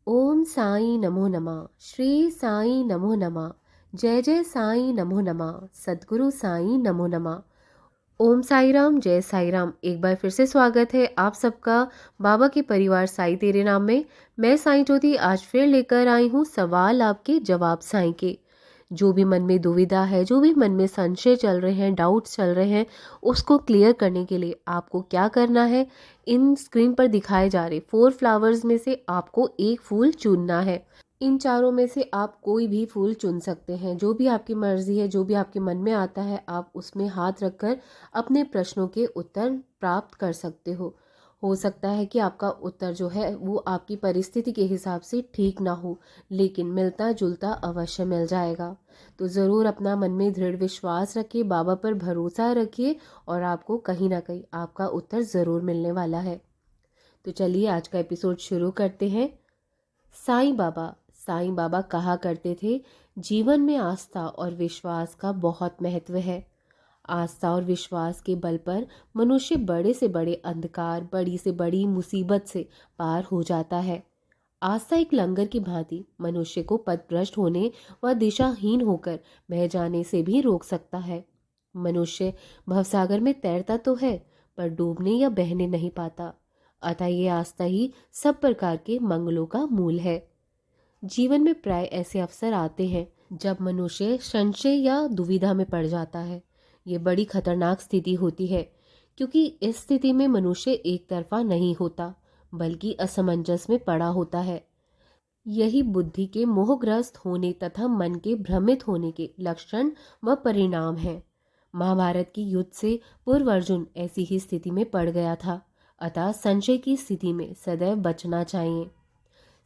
ओम साई नमो नमः। श्री साई नमो नमः। जय जय साई नमो नमः। सद्गुरु साई नमो नमः। ओम साई राम, जय साई राम। एक बार फिर से स्वागत है आप सबका बाबा के परिवार साई तेरे नाम में। मैं साई ज्योति आज फिर लेकर आई हूँ सवाल आपके जवाब साई के। जो भी मन में दुविधा है, जो भी मन में संशय चल रहे हैं, डाउट्स चल रहे हैं, उसको क्लियर करने के लिए आपको क्या करना है, इन स्क्रीन पर दिखाए जा रहे 4 फ्लावर्स में से आपको एक फूल चुनना है। इन चारों में से आप कोई भी फूल चुन सकते हैं, जो भी आपकी मर्जी है, जो भी आपके मन में आता है आप उसमें हाथ रखकर अपने प्रश्नों के उत्तर प्राप्त कर सकते हो सकता है कि आपका उत्तर जो है वो आपकी परिस्थिति के हिसाब से ठीक ना हो, लेकिन मिलता जुलता अवश्य मिल जाएगा। तो ज़रूर अपना मन में दृढ़ विश्वास रखिए, बाबा पर भरोसा रखिए और आपको कहीं ना कहीं आपका उत्तर ज़रूर मिलने वाला है। तो चलिए आज का एपिसोड शुरू करते हैं। साईं बाबा कहा करते थे, जीवन में आस्था और विश्वास का बहुत महत्व है। आस्था और विश्वास के बल पर मनुष्य बड़े से बड़े अंधकार, बड़ी से बड़ी मुसीबत से पार हो जाता है। आस्था एक लंगर की भांति मनुष्य को पथभ्रष्ट होने व दिशाहीन होकर बह जाने से भी रोक सकता है। मनुष्य भवसागर में तैरता तो है, पर डूबने या बहने नहीं पाता। अतः ये आस्था ही सब प्रकार के मंगलों का मूल है। जीवन में प्राय ऐसे अवसर आते हैं जब मनुष्य संशय या दुविधा में पड़ जाता है। ये बड़ी खतरनाक स्थिति होती है, क्योंकि इस स्थिति में मनुष्य एक तरफा नहीं होता, बल्कि असमंजस में पड़ा होता है। यही बुद्धि के मोहग्रस्त होने तथा मन के भ्रमित होने के लक्षण व परिणाम है। महाभारत की युद्ध से पूर्व अर्जुन ऐसी ही स्थिति में पड़ गया था। अतः संशय की स्थिति में सदैव बचना चाहिए।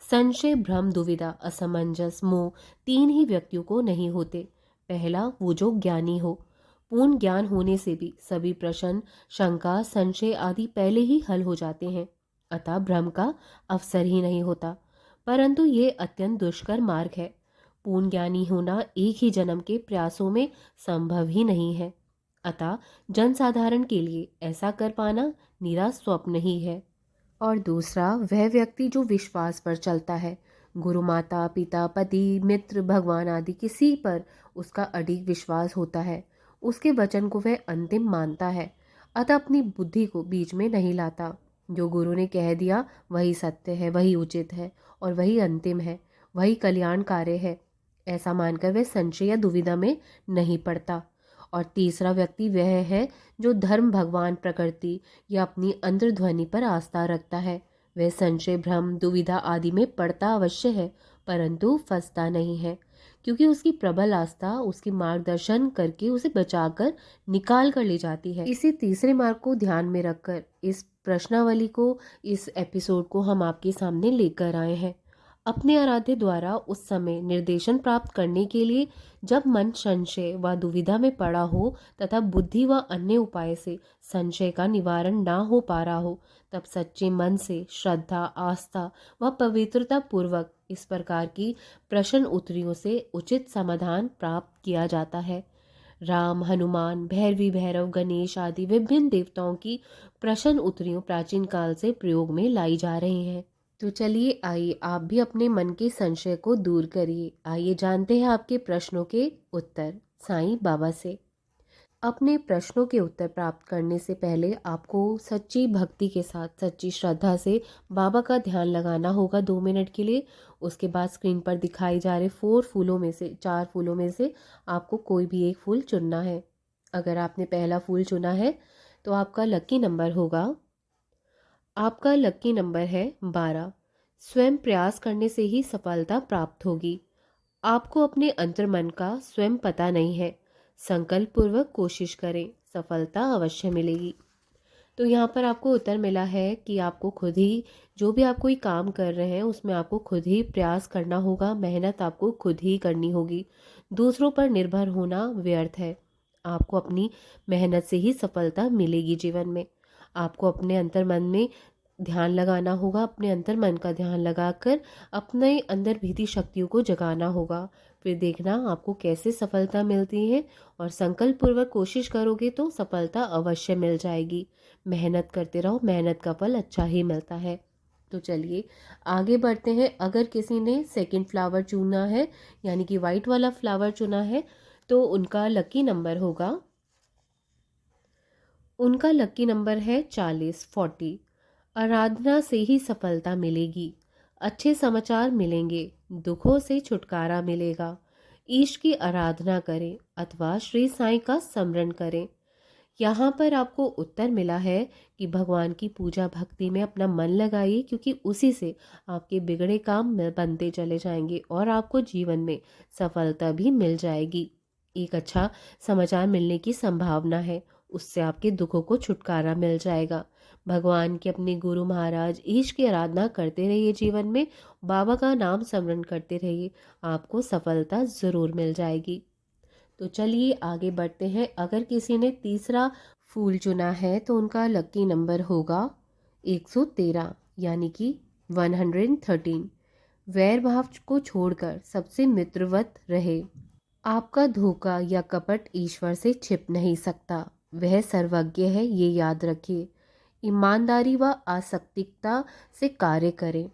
संशय, भ्रम, दुविधा, असमंजस, मोह तीन ही व्यक्तियों को नहीं होते। पहला वो जो ज्ञानी हो। पूर्ण ज्ञान होने से भी सभी प्रश्न, शंका, संशय आदि पहले ही हल हो जाते हैं। अतः भ्रम का अवसर ही नहीं होता। परंतु ये अत्यंत दुष्कर मार्ग है। पूर्ण ज्ञानी होना एक ही जन्म के प्रयासों में संभव ही नहीं है। अतः जनसाधारण के लिए ऐसा कर पाना निरा स्वप्न ही है। और दूसरा वह व्यक्ति जो विश्वास पर चलता है। गुरु, माता, पिता, पति, मित्र, भगवान आदि किसी पर उसका अडिग विश्वास होता है। उसके वचन को वह अंतिम मानता है, अतः अपनी बुद्धि को बीच में नहीं लाता। जो गुरु ने कह दिया वही सत्य है, वही उचित है और वही अंतिम है, वही कल्याणकारी है, ऐसा मानकर वह संशय या दुविधा में नहीं पड़ता। और तीसरा व्यक्ति वह है जो धर्म, भगवान, प्रकृति या अपनी अंतर्ध्वनि पर आस्था रखता है। वह संशय, भ्रम, दुविधा आदि में पड़ता अवश्य है, परंतु फंसता नहीं है, क्योंकि उसकी प्रबल आस्था उसकी मार्गदर्शन करके उसे बचाकर निकाल कर ले जाती है। इसी तीसरे मार्ग को ध्यान में रखकर इस प्रश्नावली को, इस एपिसोड को हम आपके सामने लेकर आए हैं। अपने आराध्य द्वारा उस समय निर्देशन प्राप्त करने के लिए जब मन संशय व दुविधा में पड़ा हो तथा बुद्धि व अन्य उपाय से संशय का निवारण ना हो पा रहा हो, तब सच्चे मन से श्रद्धा, आस्था व पवित्रता पूर्वक इस प्रकार की प्रश्न उत्तरियों से उचित समाधान प्राप्त किया जाता है। राम, हनुमान, भैरवी, भैरव, गणेश आदि विभिन्न देवताओं की प्रश्न उत्तरियों प्राचीन काल से प्रयोग में लाई जा रही हैं। तो चलिए, आइए आप भी अपने मन के संशय को दूर करिए। आइए जानते हैं आपके प्रश्नों के उत्तर साईं बाबा से। अपने प्रश्नों के उत्तर प्राप्त करने से पहले आपको सच्ची भक्ति के साथ, सच्ची श्रद्धा से बाबा का ध्यान लगाना होगा 2 मिनट के लिए। उसके बाद स्क्रीन पर दिखाई जा रहे 4 फूलों में से, 4 फूलों में से आपको कोई भी एक फूल चुनना है। अगर आपने पहला फूल चुना है तो आपका लकी नंबर होगा, आपका लकी नंबर है 12। स्वयं प्रयास करने से ही सफलता प्राप्त होगी। आपको अपने अंतर्मन का स्वयं पता नहीं है। संकल्प पूर्वक कोशिश करें, सफलता अवश्य मिलेगी। तो यहाँ पर आपको उत्तर मिला है कि आपको खुद ही, जो भी आप कोई काम कर रहे हैं उसमें आपको खुद ही प्रयास करना होगा, मेहनत आपको खुद ही करनी होगी। दूसरों पर निर्भर होना व्यर्थ है। आपको अपनी मेहनत से ही सफलता मिलेगी जीवन में। आपको अपने अंतर्मन में ध्यान लगाना होगा, अपने अंतर्मन का ध्यान लगाकर अपने अंदर भीती शक्तियों को जगाना होगा। फिर देखना आपको कैसे सफलता मिलती है, और संकल्प पूर्वक कोशिश करोगे तो सफलता अवश्य मिल जाएगी। मेहनत करते रहो, मेहनत का फल अच्छा ही मिलता है। तो चलिए आगे बढ़ते हैं। अगर किसी ने सेकंड फ्लावर चुना है यानी कि वाइट वाला फ्लावर चुना है तो उनका लकी नंबर है 40। आराधना से ही सफलता मिलेगी, अच्छे समाचार मिलेंगे, दुखों से छुटकारा मिलेगा। ईश की आराधना करें अथवा श्री साईं का स्मरण करें। यहाँ पर आपको उत्तर मिला है कि भगवान की पूजा भक्ति में अपना मन लगाइए, क्योंकि उसी से आपके बिगड़े काम बनते चले जाएंगे और आपको जीवन में सफलता भी मिल जाएगी। एक अच्छा समाचार मिलने की संभावना है, उससे आपके दुखों को छुटकारा मिल जाएगा। भगवान के अपने गुरु महाराज ईश की आराधना करते रहिए, जीवन में बाबा का नाम स्मरण करते रहिए, आपको सफलता ज़रूर मिल जाएगी। तो चलिए आगे बढ़ते हैं। अगर किसी ने तीसरा फूल चुना है तो उनका लकी नंबर होगा 113 यानी कि 113। वैर भाव को छोड़कर सबसे मित्रवत रहे। आपका धोखा या कपट ईश्वर से छिप नहीं सकता, वह सर्वज्ञ है, ये याद रखिए। ईमानदारी व आसक्तिकता से कार्य करें।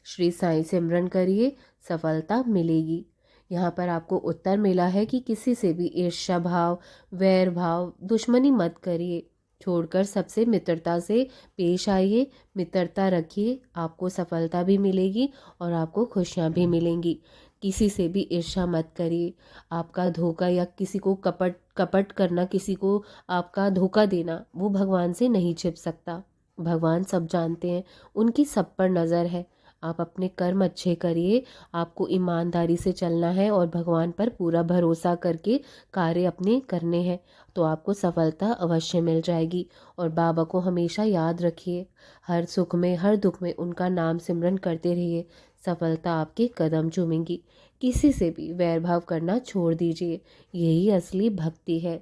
श्री साईं सिमरन करिए, सफलता मिलेगी। यहाँ पर आपको उत्तर मिला है कि किसी से भी ईर्ष्या भाव, वैर भाव, दुश्मनी मत करिए, छोड़कर सबसे मित्रता से पेश आइए, मित्रता रखिए, आपको सफलता भी मिलेगी और आपको खुशियाँ भी मिलेंगी। किसी से भी ईर्ष्या मत करिए। आपका धोखा या किसी को कपट कपट करना, किसी को आपका धोखा देना, वो भगवान से नहीं छिप सकता। भगवान सब जानते हैं, उनकी सब पर नज़र है। आप अपने कर्म अच्छे करिए, आपको ईमानदारी से चलना है और भगवान पर पूरा भरोसा करके कार्य अपने करने हैं, तो आपको सफलता अवश्य मिल जाएगी। और बाबा को हमेशा याद रखिए, हर सुख में हर दुख में उनका नाम सिमरन करते रहिए, सफलता आपके कदम चूमेंगी। किसी से भी वैर भाव करना छोड़ दीजिए, यही असली भक्ति है।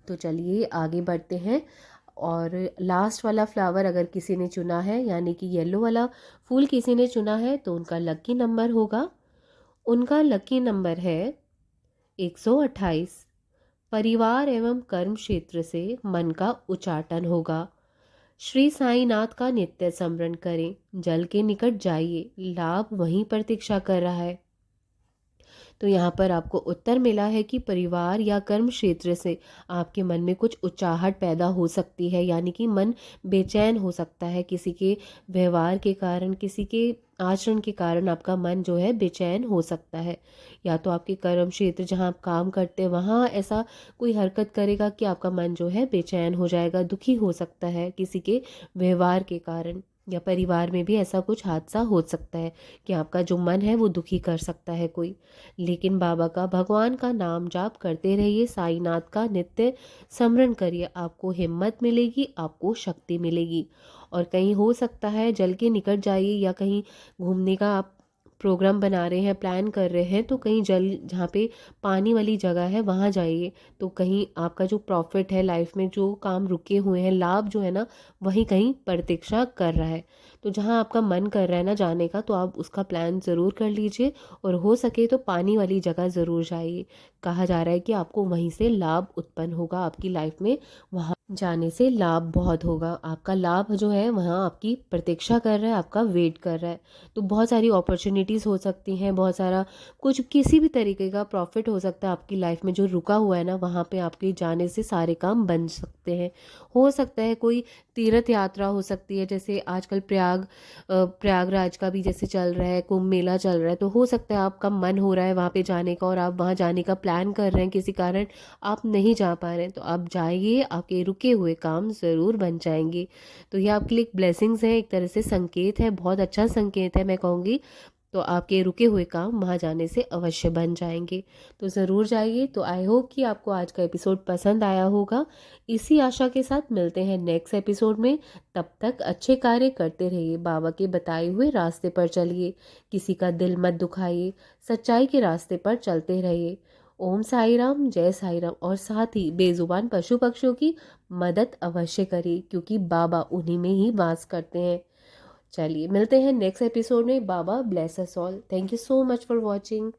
तो चलिए आगे बढ़ते हैं। और लास्ट वाला फ्लावर अगर किसी ने चुना है यानी कि येलो वाला फूल किसी ने चुना है तो उनका लकी नंबर है 128। परिवार एवं कर्म क्षेत्र से मन का उच्चाटन होगा। श्री साईनाथ का नित्य स्मरण करें, जल के निकट जाइए, लाभ वहीं प्रतीक्षा कर रहा है। तो यहाँ पर आपको उत्तर मिला है कि परिवार या कर्म क्षेत्र से आपके मन में कुछ उचाहट पैदा हो सकती है, यानी कि मन बेचैन हो सकता है। किसी के व्यवहार के कारण, किसी के आचरण के कारण आपका मन जो है बेचैन हो सकता है। या तो आपके कर्म क्षेत्र जहाँ आप काम करते हैं वहाँ ऐसा कोई हरकत करेगा कि आपका मन जो है बेचैन हो जाएगा, दुखी हो सकता है किसी के व्यवहार के कारण। या परिवार में भी ऐसा कुछ हादसा हो सकता है कि आपका जो मन है वो दुखी कर सकता है कोई। लेकिन बाबा का, भगवान का नाम जाप करते रहिए, साईनाथ का नित्य स्मरण करिए, आपको हिम्मत मिलेगी, आपको शक्ति मिलेगी। और कहीं हो सकता है जल के निकट जाइए या कहीं घूमने का आप प्रोग्राम बना रहे हैं, प्लान कर रहे हैं, तो कहीं जल जहाँ पे पानी वाली जगह है वहाँ जाइए, तो कहीं आपका जो प्रॉफिट है लाइफ में, जो काम रुके हुए हैं, लाभ जो है ना, वहीं कहीं प्रतीक्षा कर रहा है। तो जहाँ आपका मन कर रहा है ना जाने का, तो आप उसका प्लान ज़रूर कर लीजिए और हो सके तो पानी वाली जगह ज़रूर जाइए। कहा जा रहा है कि आपको वहीं से लाभ उत्पन्न होगा आपकी लाइफ में, वहाँ जाने से लाभ बहुत होगा। आपका लाभ जो है वहाँ आपकी प्रतीक्षा कर रहा है, आपका वेट कर रहा है। तो बहुत सारी अपॉर्चुनिटीज़ हो सकती हैं, बहुत सारा कुछ किसी भी तरीके का प्रॉफिट हो सकता है आपकी लाइफ में जो रुका हुआ है ना, वहाँ पे आपके जाने से सारे काम बन सकते हैं। हो सकता है कोई तीर्थ यात्रा हो सकती है, जैसे आजकल प्रयागराज का भी जैसे चल रहा है, कुंभ मेला चल रहा है, तो हो सकता है आपका मन हो रहा है वहाँ पे जाने का और आप वहाँ जाने का प्लान कर रहे हैं, किसी कारण आप नहीं जा पा रहे हैं, तो आप जाइए, आपके रुके हुए काम ज़रूर बन जाएंगे। तो ये आपके लिए एक ब्लेसिंग्स है, एक तरह से संकेत है, बहुत अच्छा संकेत है मैं कहूँगी। तो आपके रुके हुए काम वहाँ जाने से अवश्य बन जाएंगे, तो ज़रूर जाइए। तो आई होप कि आपको आज का एपिसोड पसंद आया होगा। इसी आशा के साथ मिलते हैं नेक्स्ट एपिसोड में। तब तक अच्छे कार्य करते रहिए, बाबा के बताए हुए रास्ते पर चलिए, किसी का दिल मत दुखाइए, सच्चाई के रास्ते पर चलते रहिए। ओम साई राम, जय साई राम। और साथ ही बेजुबान पशु पक्षियों की मदद अवश्य करिए, क्योंकि बाबा उन्हीं में ही वास करते हैं। चलिए मिलते हैं नेक्स्ट एपिसोड में। बाबा bless us all. Thank you so much for watching.